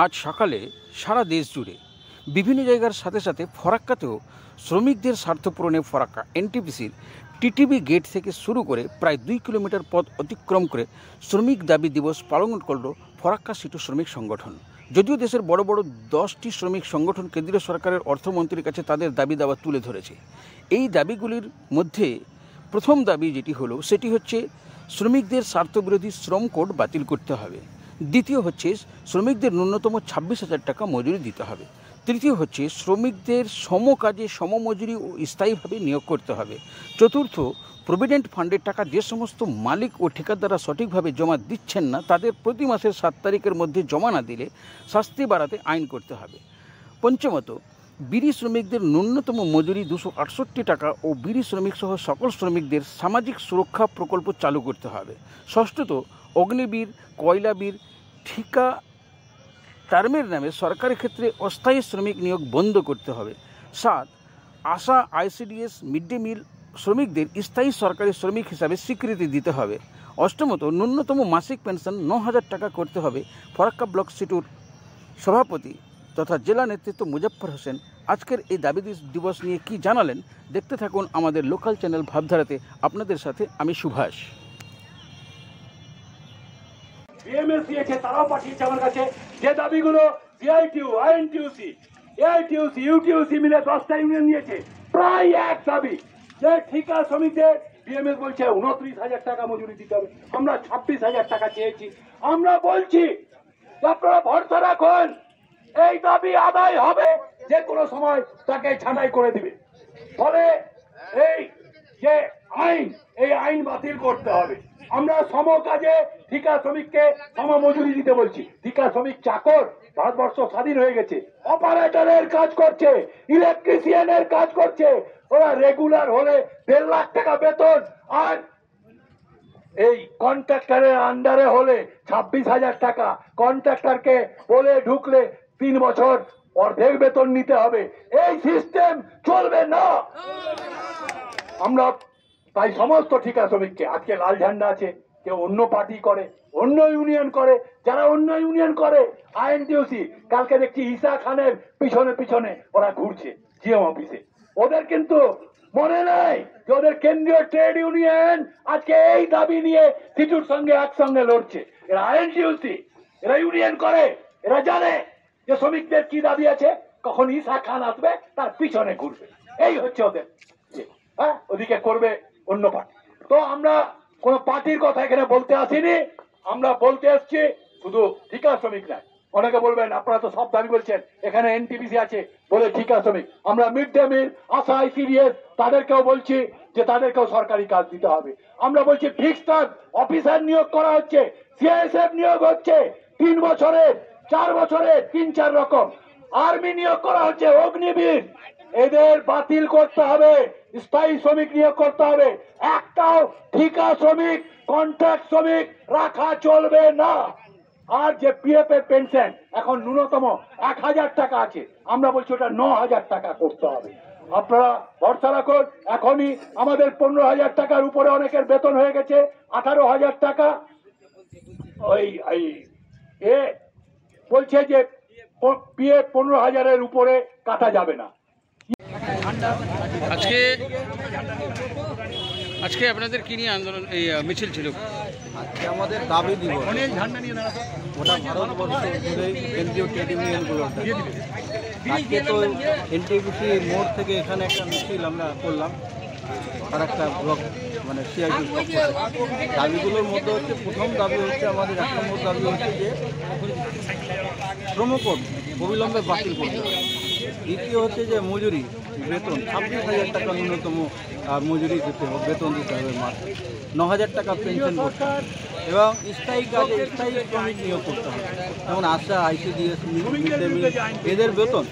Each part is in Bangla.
আজ সকালে সারা দেশ জুড়ে বিভিন্ন জায়গার সাথে সাথে ফরাক্কাতেও শ্রমিকদের স্বার্থ পূরণে ফরাক্কা এনটিপিসির টিটিবি গেট থেকে শুরু করে প্রায় 2 কিলোমিটার পথ অতিক্রম করে শ্রমিক দাবি দিবস পালন করল ফরাক্কা সিটু শ্রমিক সংগঠন। যদিও দেশের বড় বড় 10টি শ্রমিক সংগঠন কেন্দ্রীয় সরকারের অর্থমন্ত্রীর কাছে তাদের দাবি দাওয়া তুলে ধরেছে। এই দাবিগুলির মধ্যে প্রথম দাবি যেটি হলো সেটি হচ্ছে শ্রমিকদের স্বার্থবিরোধী শ্রম কোড বাতিল করতে হবে। দ্বিতীয় হচ্ছে শ্রমিকদের ন্যূনতম 26,000 টাকা মজুরি দিতে হবে। তৃতীয় হচ্ছে শ্রমিকদের সমকাজে সমমজুরি ও স্থায়ীভাবে নিয়োগ করতে হবে। চতুর্থ, প্রভিডেন্ট ফান্ডের টাকা যে সমস্ত মালিক ও ঠিকাদাররা সঠিকভাবে জমা দিচ্ছেন না তাদের প্রতি মাসের 7 তারিখের মধ্যে জমা না দিলে শাস্তি বাড়াতে আইন করতে হবে। পঞ্চমত, বিড়ি শ্রমিকদের ন্যূনতম মজুরি 268 টাকা ও বিড়ি শ্রমিক সহ সকল শ্রমিকদের সামাজিক সুরক্ষা প্রকল্প চালু করতে হবে। ষষ্ঠত, অগ্নিবীর, কয়লাবীর, ঠিকা টার্মের নামে সরকারি ক্ষেত্রে অস্থায়ী শ্রমিক নিয়োগ বন্ধ করতে হবে। 7, আশা, আইসিডিএস, মিড ডে মিল শ্রমিকদের স্থায়ী সরকারি শ্রমিক হিসাবে স্বীকৃতি দিতে হবে। অষ্টমত, ন্যূনতম মাসিক পেনশন 9,000 টাকা করতে হবে। ফরাক্কা ব্লক সিটুর সভাপতি তথা জেলা নেতৃত্ব মুজফ্ফর হোসেন আজকের এই দাবি দিবস নিয়ে কি জানালেন দেখতে থাকুন আমাদের লোকাল চ্যানেল ভাবধারাতে। আপনাদের সাথে আমি সুভাষ। বিএমএস দিয়েছে, তারাও পাঠিয়েছে আমার কাছে যে দাবিগুলো সিআইটিউ, আইএনটিউসি, এআইটিউসি, ইউটিউসি মিলে 10টা ইউনিয়ন নিয়েছে। প্রায় এক দাবি যে ঠিকা শ্রমিকদের বিএমএস বলছে 29,000 টাকা মজুরি দিতে হবে। আমরা 26,000 টাকা চেয়েছি। আমরা বলছি আপনারা ভরসা রাখুন, এই দাবি আদায় হবে, যে কোনো সময় তাকে ছাঁটাই করে দিবে। ফলে এই যে আইন, এই আইন বাতিল করতে হবে। আমরা সমকাজে ঠিকা শ্রমিককে সমমজুরি দিতে বলছি। ঠিকা শ্রমিক চাকর, ভারতবর্ষ স্বাধীন হয়ে গেছে, অপারেটরের কাজ করছে, ইলেকট্রিশিয়ানের কাজ করছে, ওরা রেগুলার হলে 1.5 লাখ টাকা বেতন, আর এই কন্ট্রাক্টরের আন্ডারে হলে 26,000 টাকা। কন্ট্রাক্টরকে বলে ঢুকলে 3 বছর অর্ধেক বেতন নিতে হবে। এই সিস্টেম চলবে না। আমরা তাই সমস্ত ঠিকা শ্রমিককে, আজকে লাল ঝান্ডা আছে, কেউ অন্য পার্টি করে, অন্য ইউনিয়ন করে, যারা অন্য ইউনিয়ন করে আইএনটিউসি, কালকে দেখছি ঈসা খানের পিছনে পিছনে ওরা ঘুরছে জিএম অফিসে। ওদের কিন্তু মনে নাই যে ওদের কেন্দ্রীয় ট্রেড ইউনিয়ন আজকে এই দাবি নিয়ে সিটুর সঙ্গে একসঙ্গে লড়ছে। এরা আইএনটিউসি, এরা ইউনিয়ন করে, এরা জানে যে শ্রমিকদের কি দাবি আছে, কখন ঈসা খান আসবে তার পিছনে ঘুরবে। এই হচ্ছে ওদের, হ্যাঁ, ওদিকে করবে অন্য পার্টি। তো আমরা কোন পার্টির কথা এখানে বলতে আসিনি, আমরা বলতে এসছি শুধু ঠিকা শ্রমিক নয়। অনেকে বলবেন আপনারা তো সব দাবি বলছেন, এখানে এনটিপিসি আছে বলে ঠিকা শ্রমিক। আমরা মিড ডে মিল, আশা, আইসিডিএস তাদেরকেও বলছি যে তাদেরকেও সরকারি কাজ দিতে হবে। আমরা বলছি ফিক্সড অফিসার নিয়োগ করা হচ্ছে, সিআইএসএফ নিয়োগ হচ্ছে 3 বছরের, 4 বছরের, 3-4 রকম। আর্মি নিয়োগ করা হচ্ছে, অগ্নিবীর, এদের বাতিল করতে হবে। স্থায়ী শ্রমিক নিয়োগ করতে হবে। একটাও ঠিকা শ্রমিক, কন্ট্রাক্ট শ্রমিক রাখা চলবে না। আর যে পিএফ এর পেনশন এখন ন্যূনতম 1,000 টাকা আছে, আমরা বলছি ওটা 9,000 টাকা করতে হবে। আপনারা ভরসা রাখুন, এখনই আমাদের 15,000 টাকার উপরে অনেকের বেতন হয়ে গেছে, 18,000 টাকা। ওই এ বলছে যে পিএফ 15,000-এর উপরে কাটা যাবে না। আজকে আপনাদের কি নিয়ে আন্দোলন, এই মিছিল ছিল? আজকে আমাদের দাবি দিবস, ওটা ভারতবর্ষ জুড়ে কেন্দ্রীয় ট্রেড ইউনিয়নগুলো। আজকে তো এনটিপিসি মোড় থেকে এখানে একটা মিছিল আমরা করলাম, আর একটা ব্লক মানে সিআইটির পক্ষ থেকে। দাবিগুলোর মধ্যে হচ্ছে, প্রথম দাবি হচ্ছে আমাদের 1 নম্বর দাবি হচ্ছে যে শ্রম কোড অবিলম্বে বাতিল করতে হবে। দ্বিতীয় হচ্ছে যে মজুরি বেতন 26,000 টাকা ন্যূনতম মজুরি দিতে হবে, বেতন দিতে হবে মাসে, 9,000 টাকা পেনশন করতে হবে, এবং স্থায়ী কাজে স্থায়ী শ্রমিক নিয়োগ করতে হবে। যেমন আশা, আইসিডিএস, মিড ডে মিল, এদের বেতন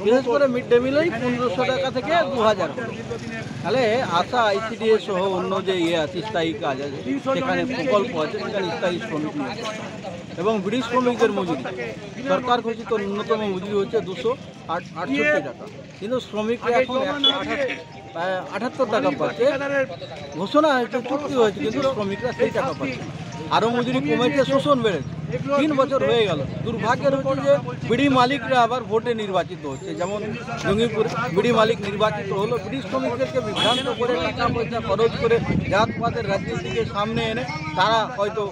বিশেষ করে মিড ডে মিলেই 1,500 টাকা থেকে 2,000। তাহলে আশা, আইসিডিএস সহ অন্য যে আছে স্থায়ী কাজ আছে, সেখানে প্রকল্প আছে, সেখানে স্থায়ী শ্রমিক নিয়োগ করতে হবে। এবং বিড়ি শ্রমিকদের মজুরি, সরকার ঘোষিত ন্যূনতম মজুরি হচ্ছে 268 টাকা, কিন্তু শ্রমিকরা এখন 178 টাকা পাচ্ছে। ঘোষণা হয়েছে, চুক্তি হয়েছে, কিন্তু শ্রমিকরা সেই টাকা পাচ্ছে না। আরও মজুরি কমেছে, শোষণ বেড়েছে। 3 বছর হয়ে গেল। দুর্ভাগ্যের হচ্ছে যে বিড়ি মালিকরা আবার ভোটে নির্বাচিত হচ্ছে। যেমন জঙ্গিপুর বিড়ি মালিক নির্বাচিত হলো, বিড়ি শ্রমিকদেরকে বিভ্রান্ত করে টাকা পয়সা খরচ করে জাতপাতের রাজনীতিকে সামনে এনে তারা হয়তো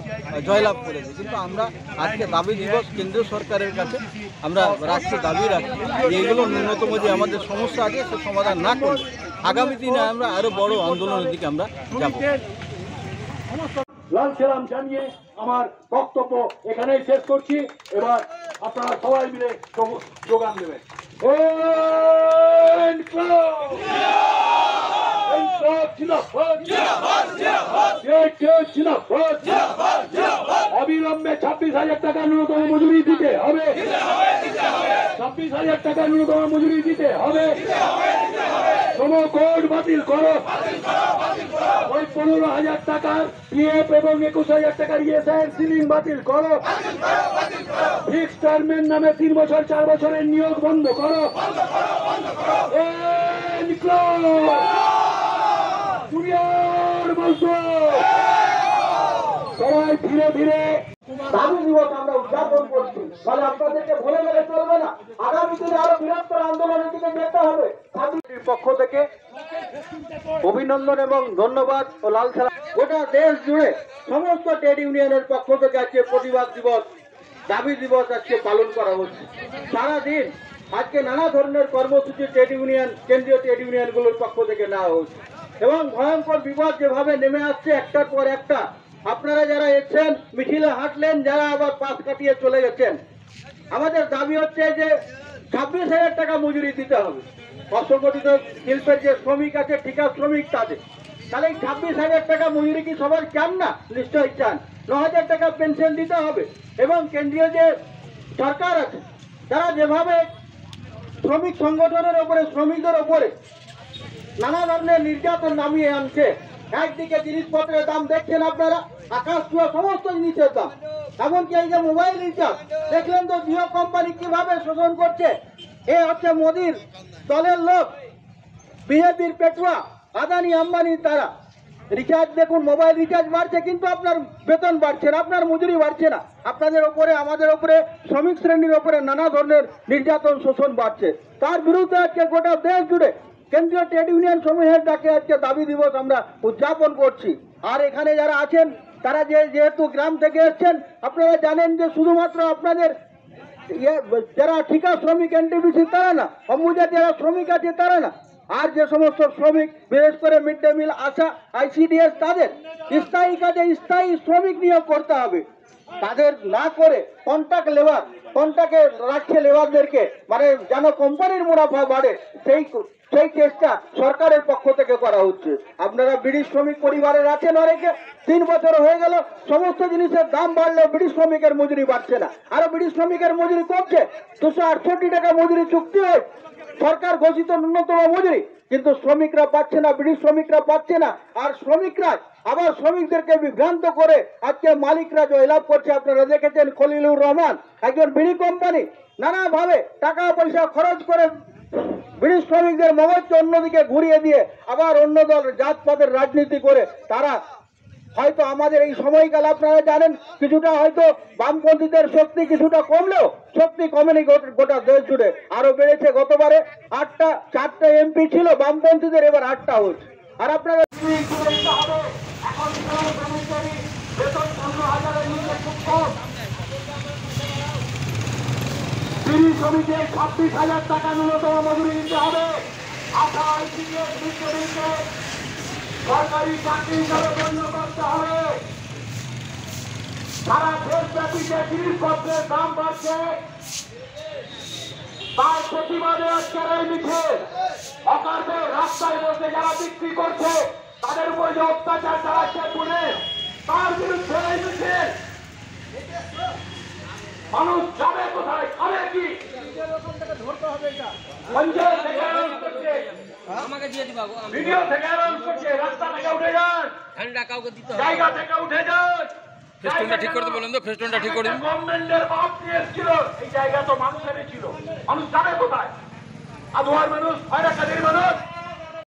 জয়লাভ করেছে। কিন্তু আমরা আজকে দাবি দিবস কেন্দ্রীয় সরকারের কাছে আমরা রাষ্ট্রে দাবি রাখি যে এগুলো ন্যূনতম যে আমাদের সমস্যা আছে সে সমাধান না করলে আগামী দিনে আমরা আরও বড় আন্দোলনের দিকে আমরা যাব। লাল সালাম জানিয়ে আমার বক্তব্য এখানেই শেষ করছি। এবার আপনারা সবাই মিলে যোগান দেবেন। অবিলম্বে 26,000 টাকা ন্যূনতম মজুরি দিতে হবে। 26,000 টাকা ন্যূনতম মজুরি দিতে হবে। শ্রম কোড বাতিল করো। ওই 15,000 টাকার পিএফ এবং 21,000 টাকার ইএসআই সিলিং বাতিল করো। ফিক্সড টার্মের নামে 3 বছর 4 বছরের নিয়োগ বন্ধ করো। সবাই ধীরে ধীরে দাবি দিবস আমরা উদযাপন করছি। ফলে আপনাদেরকে ভুলে গেলে চলবে না। আগামী দিনে আরো বৃহত্তর আন্দোলনের দিকে যেতে হবে। পক্ষ থেকে অভিনন্দন এবং ধন্যবাদ ও লাল সালাম। গোটা দেশ জুড়ে সমস্ত ট্রেড ইউনিয়নের পক্ষ থেকে আজকে প্রতিবাদ দিবস, দাবি দিবস আজকে পালন করা হচ্ছে। সারাদিন আজকে নানা ধরনের কর্মসূচি ট্রেড ইউনিয়ন, কেন্দ্রীয় ট্রেড ইউনিয়নগুলোর পক্ষ থেকে নেওয়া হচ্ছে এবং ভয়ঙ্কর বিপদ যেভাবে নেমে আসছে একটার পর একটা। আপনারা যারা এসছেন, মিছিলে হাঁটলেন, যারা আবার পাশ কাটিয়ে চলে গেছেন, আমাদের দাবি হচ্ছে যে 26,000 টাকা মজুরি দিতে হবে। অসংগঠিত শিল্পের যে শ্রমিক আছে, ঠিকা শ্রমিক তাদের, তাহলে এই 26,000 টাকা মজুরি কি সবাই চান না? নিশ্চয়ই চান। 9,000 টাকা পেনশন দিতে হবে এবং কেন্দ্রীয় যে সরকার আছে তারা যেভাবে শ্রমিক সংগঠনের ওপরে, শ্রমিকদের ওপরে নানা ধরনের নির্যাতন নামিয়ে আনছে। একদিকে জিনিসপত্রের দাম দেখছেন আপনারা, আকাশ ছোঁয়া সমস্ত জিনিসের দাম। এমনকি এই যে মোবাইল রিচার্জ দেখলেন তো, জিও কোম্পানি কিভাবে শোষণ করছে। এ হচ্ছে মোদির দলের লোক, বিজেপির পেটুয়া, আদানি আম্বানি। তারা রিচার্জ দেখুন, মোবাইল রিচার্জ বাড়ছে কিন্তু আপনার বেতন বাড়ছে না, আপনার মজুরি বাড়ছে না। আপনাদের ওপরে, আমাদের ওপরে, শ্রমিক শ্রেণীর ওপরে নানা ধরনের নির্যাতন শোষণ বাড়ছে। তার বিরুদ্ধে আজকে গোটা দেশ জুড়ে কেন্দ্রীয় ট্রেড ইউনিয়ন সমূহের ডাকে আজকে দাবি দিবস আমরা উদযাপন করছি। আর এখানে যারা আছেন তারা যেহেতু গ্রাম থেকে এসছেন, আপনারা জানেন যে শুধুমাত্র আপনাদের যারা ঠিকা শ্রমিক এনটিপিসি তারা না, অম্বুজা যারা শ্রমিক আছে তারা না, আর যে সমস্ত শ্রমিক বিশেষ করে মিড ডে মিল, আশা, আইসিডিএস, তাদের স্থায়ী কাজে স্থায়ী শ্রমিক নিয়োগ করতে হবে। তাদের না করে কন্ট্রাক্ট লেবার, কন্ট্রাক্টে রাখছে লেবারদেরকে, মানে যেন কোম্পানির মুনাফা বাড়ে, সেই চেষ্টা সরকারের পক্ষ থেকে করা হচ্ছে। আপনারা বিড়ি শ্রমিক পরিবারের আছেন অনেকে, 3 বছর হয়ে গেল সমস্ত জিনিসের দাম বাড়লেও বিড়ি শ্রমিকের মজুরি বাড়ছে না, আরো বিড়ি শ্রমিকের মজুরি কমছে। 268 টাকা মজুরি চুক্তি হয়, সরকার ঘোষিত ন্যূনতম মজুরি, কিন্তু শ্রমিকরা পাচ্ছে না, বিড়ি শ্রমিকরা পাচ্ছে না। আর শ্রমিকরা আবার শ্রমিকদেরকে বিভ্রান্ত করে আজকে মালিকরা জয়লাভ করছে। আপনারা দেখেছেন খলিলুর রহমান, একজন বিড়ি কোম্পানি, নানাভাবে টাকা পয়সা খরচ করে বিড়ি শ্রমিকদের মগজকে অন্যদিকে ঘুরিয়ে দিয়ে আবার অন্য দল জাতপাতের রাজনীতি করে তারা হয়তো আমাদের এই সময়কাল আপনারা জানেন কিছুটা হয়তো বামপন্থীদের শক্তি কিছুটা কমলেও শক্তি কমেনি গোটা দেশ জুড়ে, আরো বেড়েছে। গতবারে 4টা এমপি ছিল বামপন্থীদের, এবার 8টা হচ্ছে। আর আপনারা বিড়ি শ্রমিকের 26,000 টাকা ন্যূনতম মজুরি দিতে হবে। আশা, আইসিডিএস, সরকারি চাকরি হিসাবে গণ্য করতে হবে। সারা দেশব্যাপী যে জিনিসপত্রের দাম বাড়ছে তার প্রতিবাদে আজকের এই মিছিল। হকারদের রাস্তায় বসে যারা বিক্রি করছে, তাদের উপর যে অত্যাচার চালাচ্ছে পুলিশ, তার বিরুদ্ধে এই মিছিল। মানুষ যাবে কোথায়, খাবে কি? পঞ্চায়েত থেকে অ্যানাউন্স করছে, আমাকে দিয়ে দিবা, ভিডিও থেকে অ্যানাউন্স করছে, রাস্তা থেকে উঠে যান, ঠান্ডা কাউকে দিতে হবে, জায়গা থেকে উঠে যান। ফেস্টুনটা ঠিক করতে বলুন তো, ফেস্টুনটা ঠিক করুন। গভর্নমেন্টের বাপ নিয়ে এসেছিল, এই জায়গা তো মানুষেরই ছিল, মানুষ যাবে কোথায়? আবহাওয়ার মানুষ, খয়রাকাটির মানুষ